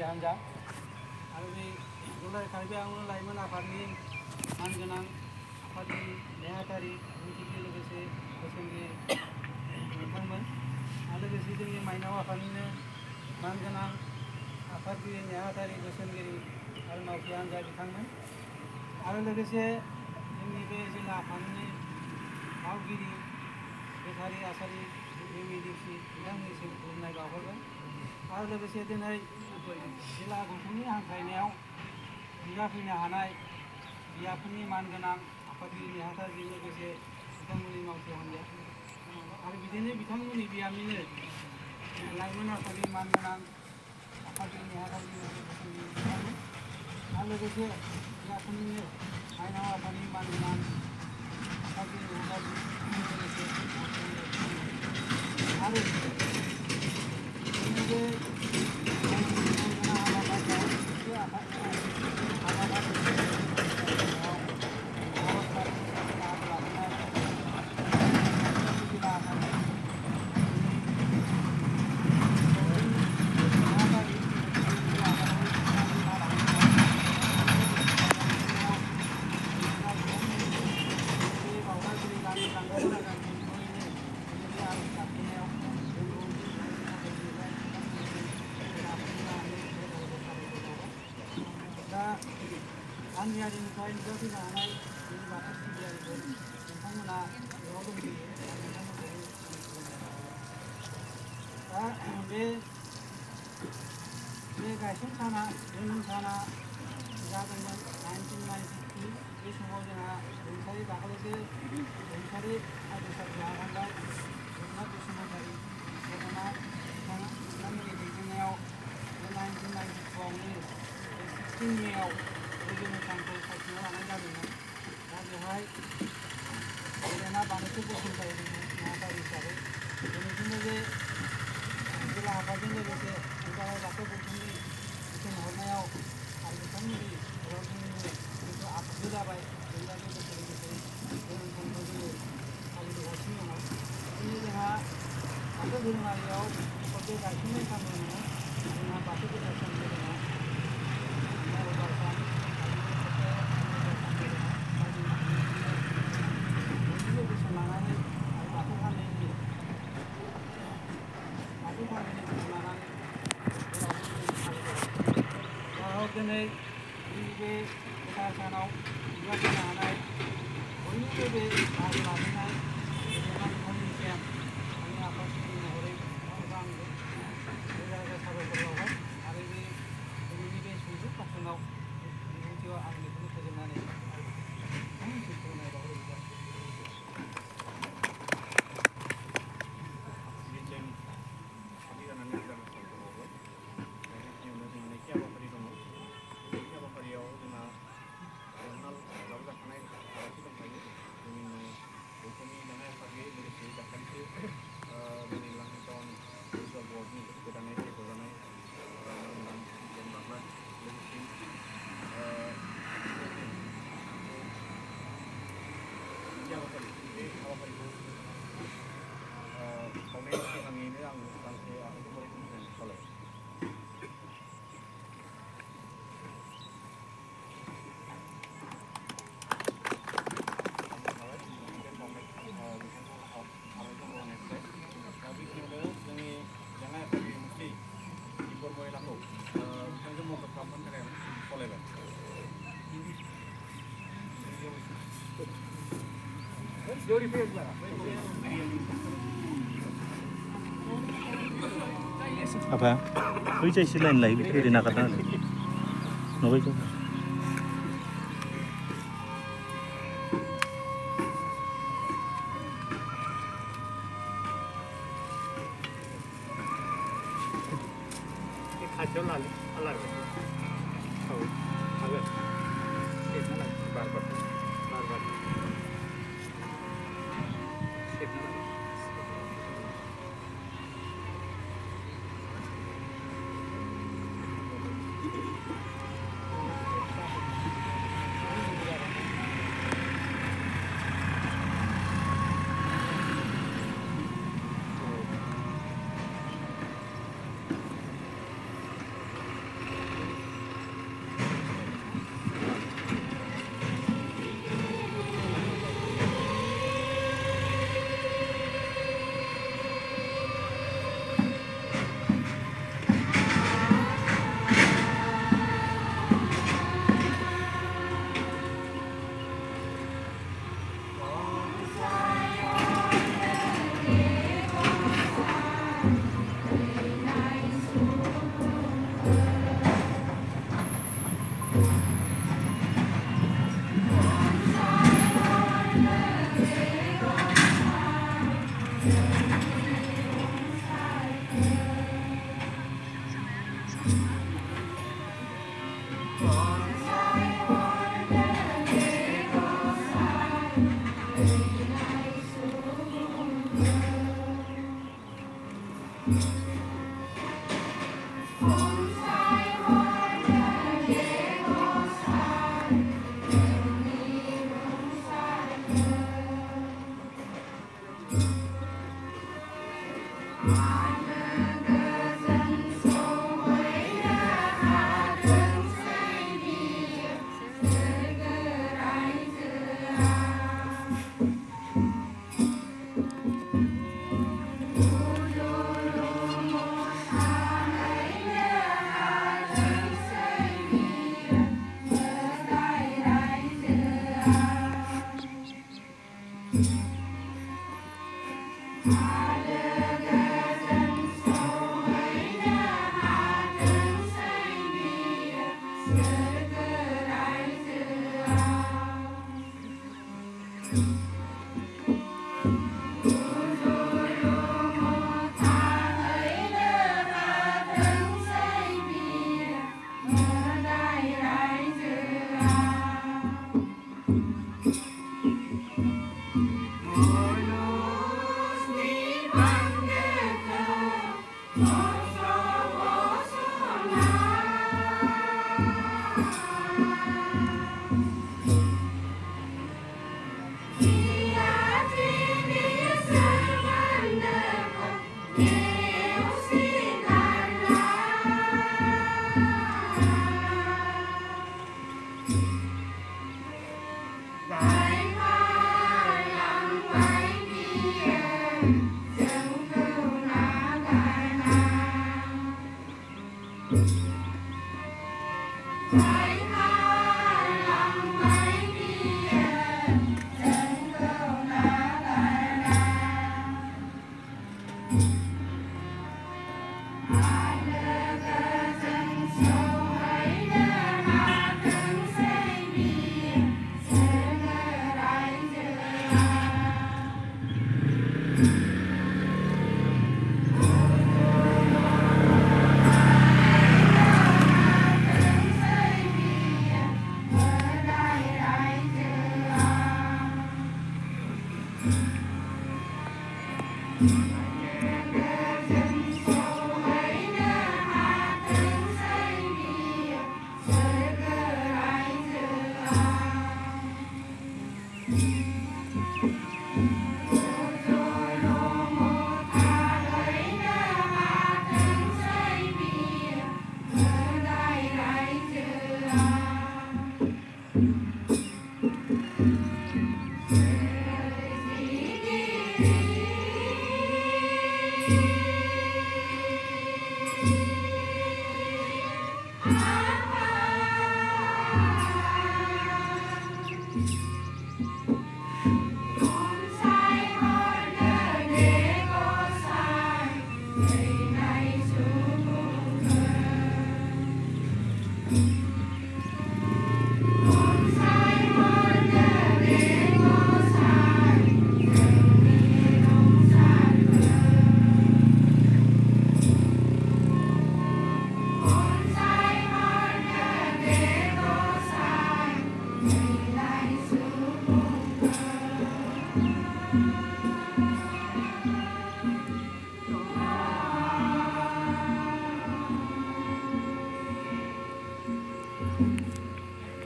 मावथि हान्जा आरो बे दुलाराय कार्बि आंलं लाइमोन आफादनि मानगोनां आफादनि नेहाथारि बुंथिगिरि लोगोसे बोसोनगिरि नोंथांमोन आरो लोगोसे जोंनि माइनाव आफादनिनो मानगोनां आफादगिरि नेहाथारि बोसोनगिरि आरो मावथि हान्जा बिथांमोन आरो लोगोसे जोंनि बे जिल्ला आफादनि मावगिरि बेटारि आसारि इउएडिसि बिथांमोननिसिम खुलुमनाय बावहरबाय आरो लोगोसे दिनै जिल्ला गौथुमनि हांख्रायनायाव नुजाफैनो हानाय बियाफोरनि मानगोनां आफादगिरि नेहाथारिजों लोगोसे बिथांमोननि मावथि हान्जा आरो बिदिनो बिथांमोननि बियामनिनो लाइमोन आफादनि मानगोनां आफादगिरि नेहाथारिजों लोगोसे आरो लोगोसे बियाफोरनिनो माइनाव आफादनि मानगोनां आफादगिरि नेहाथारि लोगोसे आरो जोंनि बे हान्जानिफ्राय नुजाफैनो हानाय जोंनि बाथौ सिबियारिफोर नोंथांमोना बेयाव दंफैयो दा बे गायसन साना जोनोम साना जादोंमोन 1992 बे समाव जोंहा रुंसारि दाखालिसो रुंसारि हादरसार जालांबाय जोगोनाथ बसुमतारी बिथाङा बिथांमोननि दैदेननायाव बे 1992आवनो 16 मेआव जोनोम सानखौ सायख'ना लानाय जादोंमोन दा बेवहाय गेदेमा बानेस्वर बसुमतारी नेहाथारि हिसाबै दिनैसिमबो बे जिल्ला आफादजों लोगोसे दुलाराय बाथौ गौथुमनि बोसोन हरनायाव आरो बिथांमोननि रजनिनो जिथु आफादबो जाबाय जों दा लोगोसे जोनोम सानखौ जोङो फालिबोगासिनो दङ बिदिनो जोंहा बाथौ धोरोमारियाव बे गायसननाय सान दङ जोंहा बाथौ गोथार सानबो दङ मंगलबार सान बयनिबो बोसोन लानानै आरो बाथौ फालिनि बोसोन लानानै जेरावबो जों फालिबोगासिनो दा दिनै जोंनि बे गोथार सानाव नुजाफैनो हानाय बयनिबो बे बाहागो लाफैनाय गेदेमा बिथांमोननिसिम आंनि आफादगिरि महरै एबा आंबो रोजा रोजा साबायखर बावबाय आरो बे दिनैनि बे सुंद' भाषणाव बिबुंथियाव आं बेखौनो फोजोबनानै नोंथांमोनसिम खुलुमनाय बावहरबाय Apa? Bisa isi lain lagi, kita di nakatan. Nopo itu? Kajian lagi, alar. Oh, alar. Ini mana? Barbar. Ah!